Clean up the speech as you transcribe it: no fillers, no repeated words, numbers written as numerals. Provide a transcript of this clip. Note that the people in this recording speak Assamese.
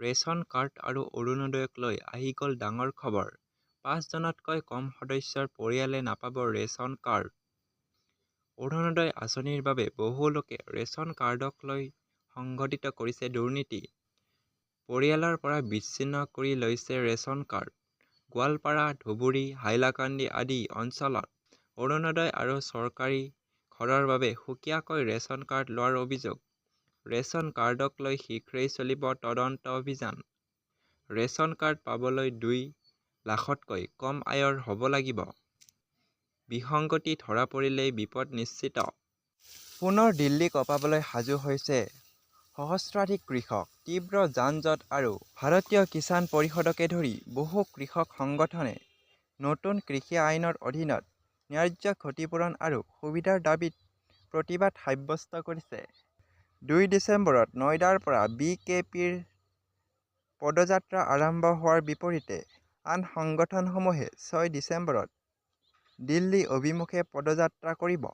ৰেচন কাৰ্ড আৰু অৰুণোদয়ক লৈ আহি গ'ল ডাঙৰ খবৰ। ৫জনতকৈ কম সদস্যৰ পৰিয়ালে নাপাব ৰেচন কাৰ্ড। অৰুণোদয় আঁচনিৰ বাবে বহু লোকে ৰেচন কাৰ্ডক লৈ সংঘটিত কৰিছে দুৰ্নীতি। পৰিয়ালৰ পৰা বিচ্ছিন্ন কৰি লৈছে ৰেচন কাৰ্ড। গোৱালপাৰা, ধুবুৰী, হাইলাকান্দি আদি অঞ্চলত অৰুণোদয় আৰু চৰকাৰী ঘৰৰ বাবে সুকীয়াকৈ ৰেচন কাৰ্ড লোৱাৰ অভিযোগ। ৰেচন কাৰ্ডক লৈ শীঘ্ৰেই চলিব তদন্ত অভিযান। ৰেচন কাৰ্ড পাবলৈ ২ লাখতকৈ কম আয়ৰ হ'ব লাগিব। বিসংগতি ধৰা পৰিলেই বিপদ নিশ্চিত। পুনৰ দিল্লী কঁপাবলৈ সাজু হৈছে সহস্ৰাধিক কৃষক। তীব্ৰ যান-জঁট আৰু ভাৰতীয় কিষাণ পৰিষদকে ধৰি বহু কৃষক সংগঠনে নতুন কৃষি আইনৰ অধীনত ন্যায্য ক্ষতিপূৰণ আৰু সুবিধাৰ দাবীত প্ৰতিবাদ সাব্যস্ত কৰিছে। ২ ডিচেম্বৰত নয়ডাৰ পৰা বি. কে. পি. ৰ পদযাত্ৰা আৰম্ভ হোৱাৰ বিপৰীতে আন সংগঠনসমূহে ৬ ডিচেম্বৰত দিল্লী অভিমুখে পদযাত্ৰা কৰিব।